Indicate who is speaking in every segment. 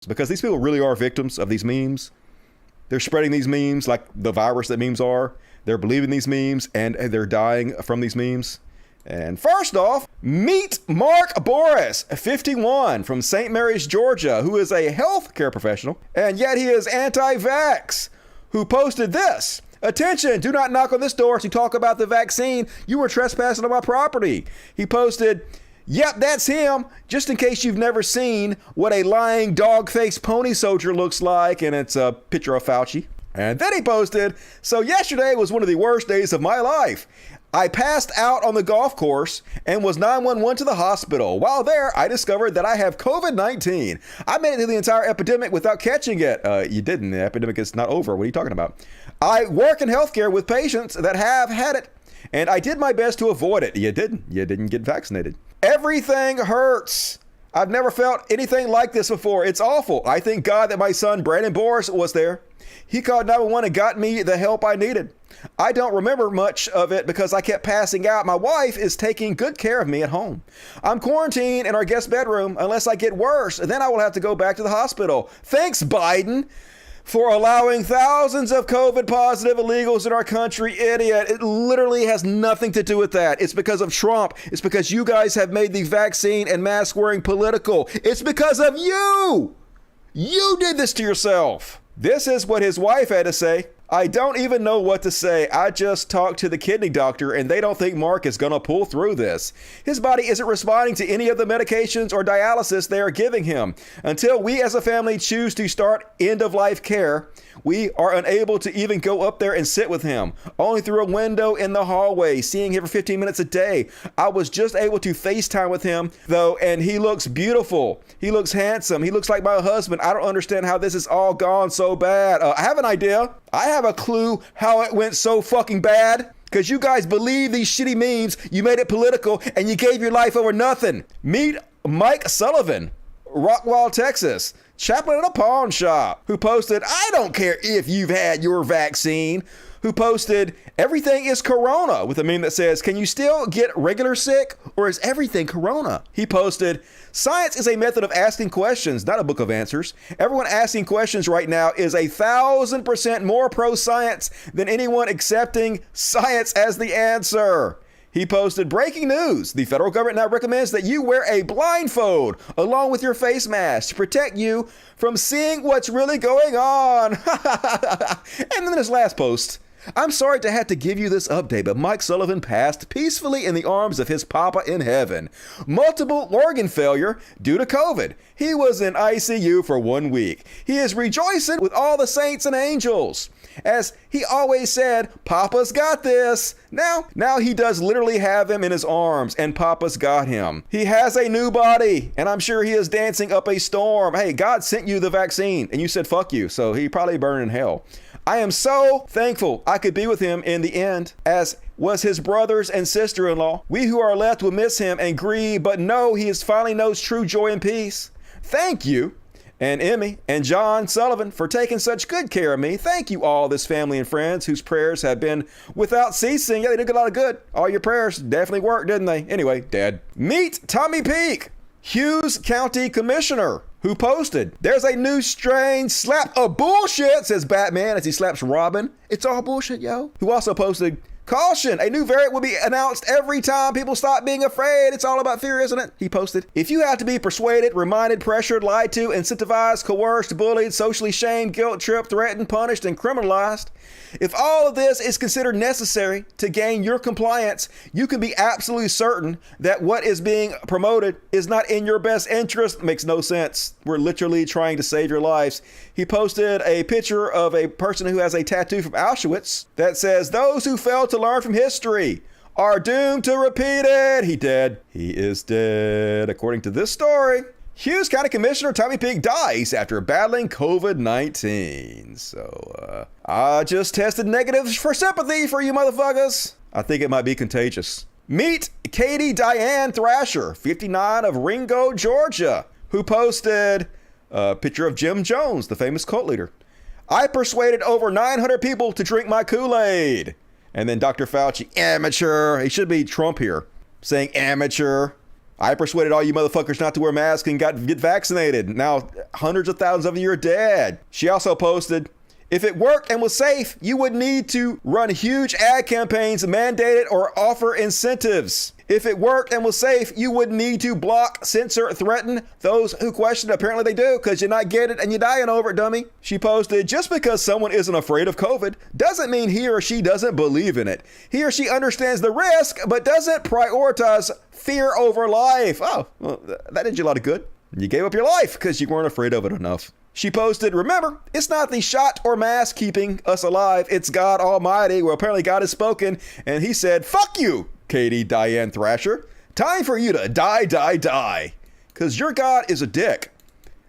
Speaker 1: because these people really are victims of these memes. They're spreading these memes like the virus that memes are. They're believing these memes and they're dying from these memes. And first off, meet Mark Boris, 51, from St. Mary's, Georgia, who is a healthcare professional, and yet he is anti-vax, who posted this. Attention, do not knock on this door to talk about the vaccine. You were trespassing on my property. He posted, yep, that's him, just in case you've never seen what a lying dog-faced pony soldier looks like, and it's a picture of Fauci. And then he posted, so yesterday was one of the worst days of my life. I passed out on the golf course and was 911 to the hospital. While there, I discovered that I have COVID-19. I made it through the entire epidemic without catching it. You didn't. The epidemic is not over. What are you talking about? I work in healthcare with patients that have had it, and I did my best to avoid it. You didn't. You didn't get vaccinated. Everything hurts. I've never felt anything like this before. It's awful. I thank God that my son, Brandon Boris, was there. He called 911 and got me the help I needed. I don't remember much of it because I kept passing out. My wife is taking good care of me at home. I'm quarantined in our guest bedroom unless I get worse. Then I will have to go back to the hospital. Thanks, Biden, for allowing thousands of COVID positive illegals in our country. Idiot. It literally has nothing to do with that. It's because of Trump. It's because you guys have made the vaccine and mask wearing political. It's because of you. You did this to yourself. This is what his wife had to say. I don't even know what to say. I just talked to the kidney doctor and they don't think Mark is going to pull through this. His body isn't responding to any of the medications or dialysis they are giving him. Until we as a family choose to start end-of-life care, we are unable to even go up there and sit with him. Only through a window in the hallway, seeing him for 15 minutes a day. I was just able to FaceTime with him, though, and he looks beautiful. He looks handsome. He looks like my husband. I don't understand how this has all gone so bad. I have an idea. I have a clue how it went so fucking bad. Because you guys believe these shitty memes, you made it political, and you gave your life over nothing. Meet Mike Sullivan, Rockwall, Texas, chaplain at a pawn shop, who posted, I don't care if you've had your vaccine, who posted, everything is corona, with a meme that says, can you still get regular sick, or is everything corona? He posted, science is a method of asking questions, not a book of answers. Everyone asking questions right now is 1,000% more pro-science than anyone accepting science as the answer. He posted, breaking news. The federal government now recommends that you wear a blindfold along with your face mask to protect you from seeing what's really going on. And then his last post. I'm sorry to have to give you this update, but Mike Sullivan passed peacefully in the arms of his papa in heaven. Multiple organ failure due to COVID. He was in ICU for 1 week. He is rejoicing with all the saints and angels. As he always said, Papa's got this. Now he does literally have him in his arms, and Papa's got him. He has a new body, and I'm sure he is dancing up a storm. Hey, God sent you the vaccine, and you said fuck you, so he probably burned in hell. I am so thankful I could be with him in the end, as was his brothers and sister-in-law. We who are left will miss him and grieve, but know he is finally knows true joy and peace. Thank you, and Emmy and John Sullivan, for taking such good care of me. Thank you all, this family and friends whose prayers have been without ceasing. Yeah, they did a lot of good. All your prayers definitely worked, didn't they? Anyway, Dad. Meet Tommy Peake, Hughes County Commissioner, who posted, there's a new strange slap of bullshit, says Batman as he slaps Robin. It's all bullshit, yo. Who also posted, caution, a new variant will be announced every time people stop being afraid. It's all about fear, isn't it? He posted, if you have to be persuaded, reminded, pressured, lied to, incentivized, coerced, bullied, socially shamed, guilt tripped, threatened, punished, and criminalized, if all of this is considered necessary to gain your compliance, you can be absolutely certain that what is being promoted is not in your best interest. Makes no sense. We're literally trying to save your lives. He posted a picture of a person who has a tattoo from Auschwitz that says, those who fail to learn from history are doomed to repeat it. He dead. He is dead. According to this story, Hughes County Commissioner Tommy Peake dies after battling COVID-19. So, I just tested negative for sympathy for you motherfuckers. I think it might be contagious. Meet Katie Diane Thrasher, 59, of Ringo, Georgia, who posted a picture of Jim Jones, the famous cult leader. I persuaded over 900 people to drink my Kool-Aid. And then Dr. Fauci, amateur. He should be Trump here, saying amateur. I persuaded all you motherfuckers not to wear masks and get vaccinated. Now, hundreds of thousands of you are dead. She also posted, if it worked and was safe, you would need to run huge ad campaigns, mandate it, or offer incentives. If it worked and was safe, you would need to block, censor, threaten those who question. Apparently they do, because you're not getting it and you're dying over it, dummy. She posted, just because someone isn't afraid of COVID doesn't mean he or she doesn't believe in it. He or she understands the risk, but doesn't prioritize fear over life. Oh, well, that did you a lot of good. You gave up your life because you weren't afraid of it enough. She posted, remember, it's not the shot or mask keeping us alive. It's God Almighty. Well, apparently God has spoken, and he said, fuck you, Katie, Diane, Thrasher. Time for you to die. Because your God is a dick.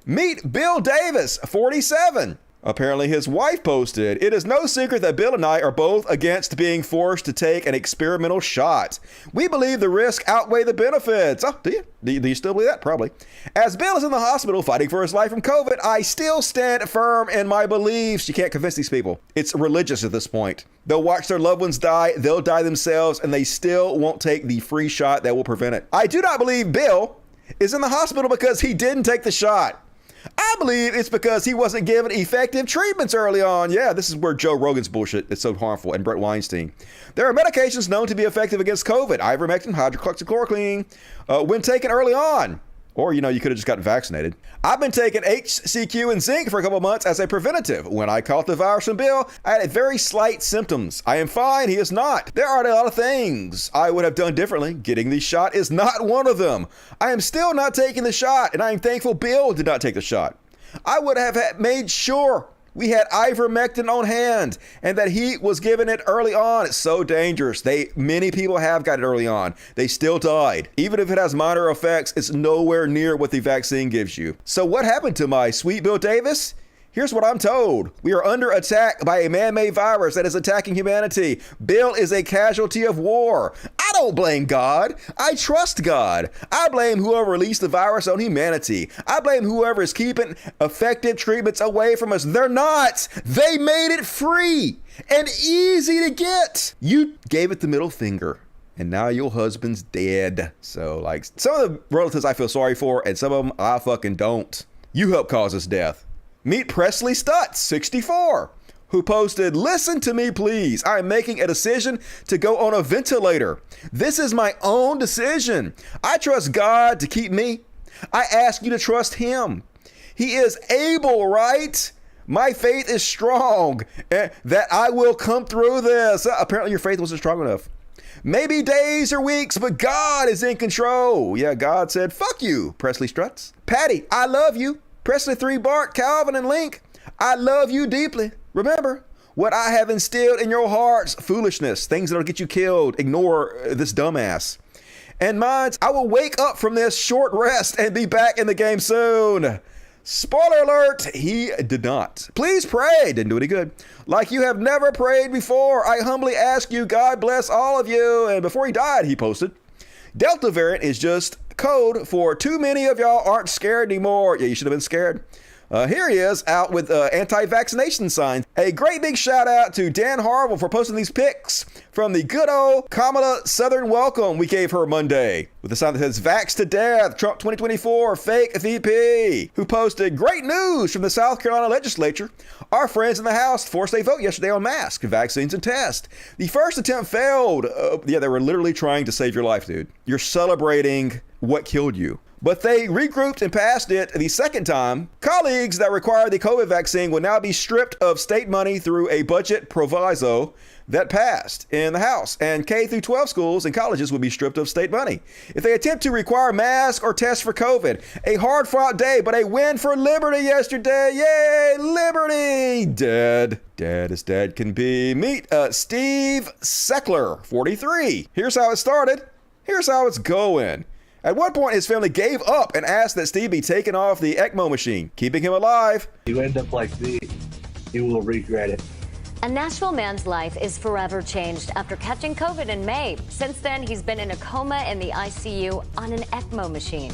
Speaker 1: Meet Bill Davis, 47. Apparently his wife posted, it is no secret that Bill and I are both against being forced to take an experimental shot. We believe the risk outweigh the benefits. Oh, do you? Do you still believe that? Probably. As Bill is in the hospital fighting for his life from COVID, I still stand firm in my beliefs. You can't convince these people. It's religious at this point. They'll watch their loved ones die, they'll die themselves, and they still won't take the free shot that will prevent it. I do not believe Bill is in the hospital because he didn't take the shot. I believe it's because he wasn't given effective treatments early on. Yeah, this is where Joe Rogan's bullshit is so harmful, and Brett Weinstein. There are medications known to be effective against COVID, ivermectin, hydroxychloroquine, when taken early on. Or, you could have just gotten vaccinated. I've been taking HCQ and zinc for a couple of months as a preventative. When I caught the virus from Bill, I had very slight symptoms. I am fine. He is not. There are a lot of things I would have done differently. Getting the shot is not one of them. I am still not taking the shot, and I am thankful Bill did not take the shot. I would have made sure we had ivermectin on hand and that he was given it early on. It's so dangerous. Many people have got it early on. They still died. Even if it has minor effects, it's nowhere near what the vaccine gives you. So what happened to my sweet Bill Davis? Here's what I'm told. We are under attack by a man-made virus that is attacking humanity. Bill is a casualty of war. I don't blame God. I trust God. I blame whoever released the virus on humanity. I blame whoever is keeping effective treatments away from us. They're not. They made it free and easy to get. You gave it the middle finger. And now your husband's dead. So, some of the relatives I feel sorry for, and some of them I fucking don't. You helped cause his death. Meet Presley Stutts, 64, who posted, listen to me, please. I am making a decision to go on a ventilator. This is my own decision. I trust God to keep me. I ask you to trust him. He is able, right? My faith is strong that I will come through this. Apparently your faith wasn't strong enough. Maybe days or weeks, but God is in control. Yeah, God said, fuck you, Presley Stutts. Patty, I love you. Presley 3, Bart, Calvin, and Link, I love you deeply. Remember, what I have instilled in your hearts, foolishness, things that'll get you killed. Ignore this dumbass. And minds, I will wake up from this short rest and be back in the game soon. Spoiler alert, he did not. Please pray. Didn't do any good. Like you have never prayed before, I humbly ask you, God bless all of you. And before he died, he posted, Delta variant is just code for too many of y'all aren't scared anymore. Yeah, you should have been scared. Here he is out with anti-vaccination signs. A great big shout out to Dan Harville for posting these pics from the good old Kamala Southern welcome we gave her Monday with a sign that says Vax to death, Trump 2024, fake VP, who posted great news from the South Carolina legislature. Our friends in the House forced a vote yesterday on masks, vaccines, and tests. The first attempt failed. Yeah, they were literally trying to save your life, dude. You're celebrating what killed you. But they regrouped and passed it the second time. Colleagues that require the COVID vaccine will now be stripped of state money through a budget proviso that passed in the House. And K through 12 schools and colleges will be stripped of state money if they attempt to require masks or tests for COVID. A hard-fought day, but a win for liberty yesterday. Yay, liberty! Dead as dead can be. Meet Steve Seckler, 43. Here's how it started. Here's how it's going. At one point, his family gave up and asked that Steve be taken off the ECMO machine, keeping him alive.
Speaker 2: You end up like me, you will regret it.
Speaker 3: A Nashville man's life is forever changed after catching COVID in May. Since then, he's been in a coma in the ICU on an ECMO machine.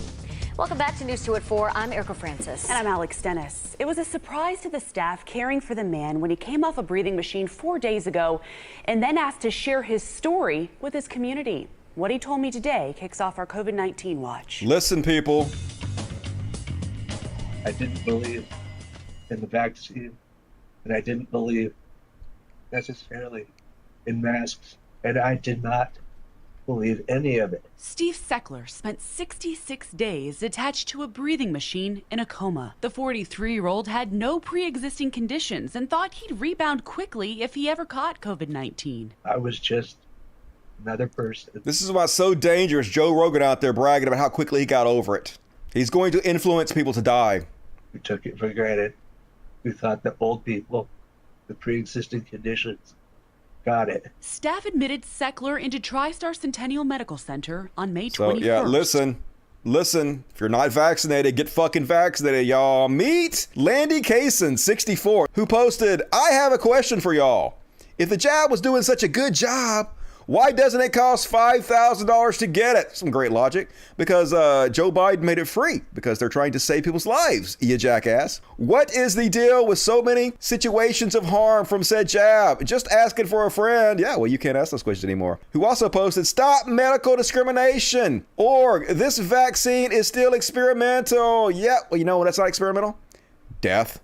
Speaker 3: Welcome back to News 2 at 4. I'm Erica Francis.
Speaker 4: And I'm Alex Dennis. It was a surprise to the staff caring for the man when he came off a breathing machine 4 days ago and then asked to share his story with his community. What he told me today kicks off our COVID-19 watch.
Speaker 1: Listen, people.
Speaker 2: I didn't believe in the vaccine, and I didn't believe necessarily in masks, and I did not believe any of it.
Speaker 4: Steve Seckler spent 66 days attached to a breathing machine in a coma. The 43-year-old had no pre-existing conditions and thought he'd rebound quickly if he ever caught COVID-19.
Speaker 2: I was just another person.
Speaker 1: This is why it's so dangerous. Joe Rogan out there bragging about how quickly he got over it. He's going to influence people to die.
Speaker 2: We took it for granted. We thought that old people with pre-existing conditions got it.
Speaker 4: Staff admitted Seckler into TriStar Centennial Medical Center on May 21st.
Speaker 1: So, yeah, listen. If you're not vaccinated, get fucking vaccinated, y'all. Meet Landy Cason, 64, who posted, I have a question for y'all. If the jab was doing such a good job, why doesn't it cost $5,000 to get it? Some great logic. Because Joe Biden made it free because they're trying to save people's lives, you jackass. What is the deal with so many situations of harm from said jab? Just asking for a friend. Yeah, well, you can't ask those questions anymore. Who also posted, stop medical discrimination. Or this vaccine is still experimental. Yeah, well, you know that's not experimental? Death.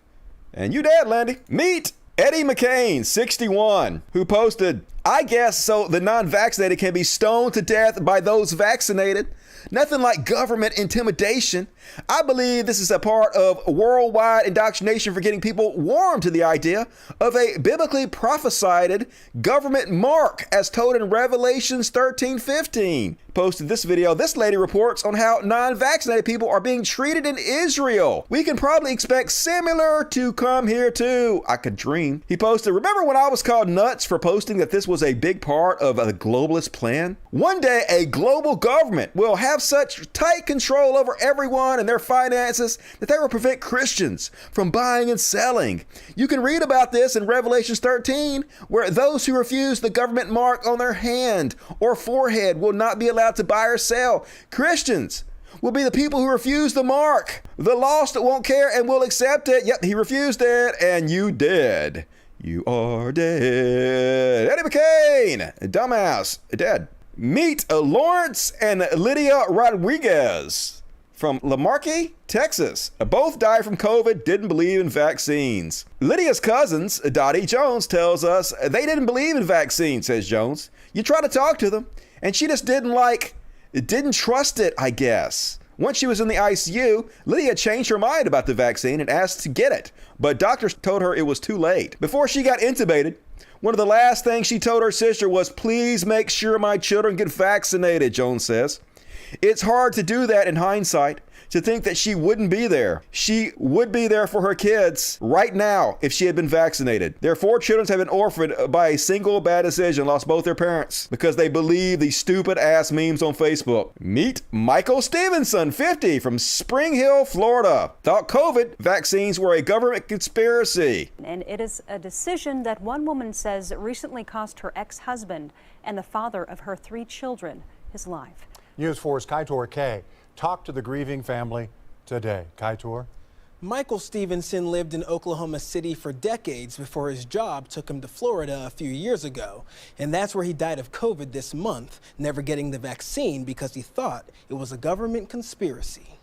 Speaker 1: And you dead, Landy. Meet Eddie McCain, 61, who posted, I guess so the non-vaccinated can be stoned to death by those vaccinated. Nothing like government intimidation. I believe this is a part of worldwide indoctrination for getting people warm to the idea of a biblically prophesied government mark as told in Revelations 13:15. Posted this video. This lady reports on how non-vaccinated people are being treated in Israel. We can probably expect similar to come here too. I could dream. He posted, remember when I was called nuts for posting that this was a big part of a globalist plan? One day a global government will have such tight control over everyone and their finances that they will prevent Christians from buying and selling. You can read about this in Revelation 13, where those who refuse the government mark on their hand or forehead will not be allowed to buy or sell. Christians will be the people who refuse the mark. The lost won't care and will accept it. Yep, he refused it, and you did. You are dead. Eddie McCain, dumbass, dead. Meet Lawrence and Lydia Rodriguez from Lamarque, Texas. Both died from COVID, didn't believe in vaccines. Lydia's cousins, Dottie Jones, tells us they didn't believe in vaccines, says Jones. You try to talk to them, and she just didn't trust it, I guess. Once she was in the ICU, Lydia changed her mind about the vaccine and asked to get it, but doctors told her it was too late. Before she got intubated, one of the last things she told her sister was, please make sure my children get vaccinated, Jones says. It's hard to do that in hindsight, to think that she wouldn't be there. She would be there for her kids right now if she had been vaccinated. Their 4 children have been orphaned by a single bad decision, lost both their parents because they believe these stupid ass memes on Facebook. Meet Michael Stevenson, 50, from Spring Hill, Florida. Thought COVID vaccines were a government conspiracy.
Speaker 5: And it is a decision that one woman says recently cost her ex-husband and the father of her 3 children his life.
Speaker 6: News 4's Kaitor K talked to the grieving family today. Kaitor?
Speaker 7: Michael Stevenson lived in Oklahoma City for decades before his job took him to Florida a few years ago. And that's where he died of COVID this month, never getting the vaccine because he thought it was a government conspiracy.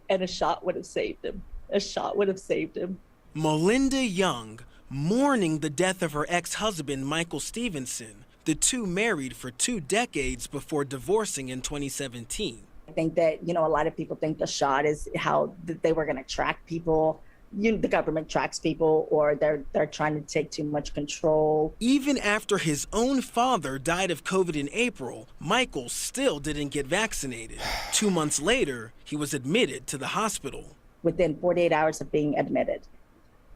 Speaker 8: And a shot would have saved him. A shot would have saved him.
Speaker 7: Melinda Young, mourning the death of her ex-husband, Michael Stevenson. The two married for 2 decades before divorcing in 2017.
Speaker 8: I think that, a lot of people think the shot is how they were going to track people. The government tracks people, or they're trying to take too much control.
Speaker 7: Even after his own father died of COVID in April, Michael still didn't get vaccinated. 2 months later, he was admitted to the hospital.
Speaker 8: Within 48 hours of being admitted,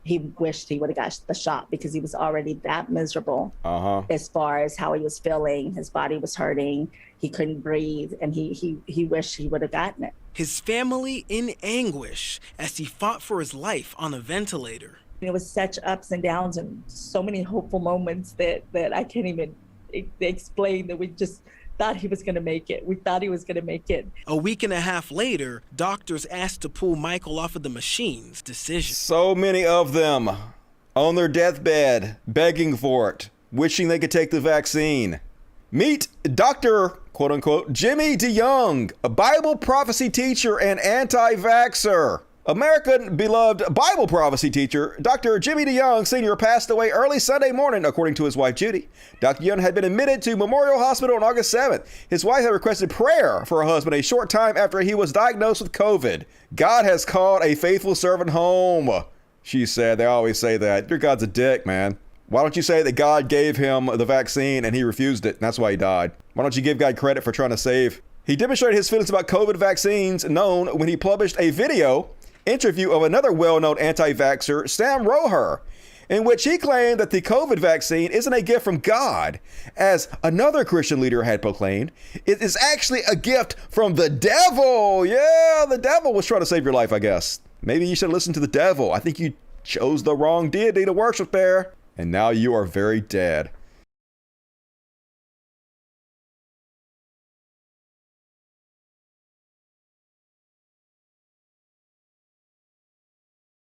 Speaker 8: he wished he would have got the shot because he was already that miserable as far as how he was feeling. His body was hurting. He couldn't breathe, and he wished he would have gotten it.
Speaker 7: His family in anguish as he fought for his life on a ventilator.
Speaker 8: It was such ups and downs and so many hopeful moments that I can't even explain, that we just thought he was going to make it. We thought he was going to make it.
Speaker 7: A week and a half later, doctors asked to pull Michael off of the machines. Decision.
Speaker 1: So many of them on their deathbed, begging for it, wishing they could take the vaccine. Meet Dr. quote unquote Jimmy DeYoung, a Bible prophecy teacher and anti-vaxxer. American beloved Bible prophecy teacher, Dr. Jimmy DeYoung Sr. passed away early Sunday morning, according to his wife, Judy. Dr. DeYoung had been admitted to Memorial Hospital on August 7th. His wife had requested prayer for her husband a short time after he was diagnosed with COVID. God has called a faithful servant home, she said. They always say that. Your God's a dick, man. Why don't you say that God gave him the vaccine and he refused it, and that's why he died? Why don't you give God credit for trying to save? He demonstrated his feelings about COVID vaccines known when he published a video interview of another well-known anti-vaxxer, Sam Roher, in which he claimed that the COVID vaccine isn't a gift from God, as another Christian leader had proclaimed. It is actually a gift from the devil. Yeah, the devil was trying to save your life, I guess. Maybe you should listen to the devil. I think you chose the wrong deity to worship there. And now you are very dead.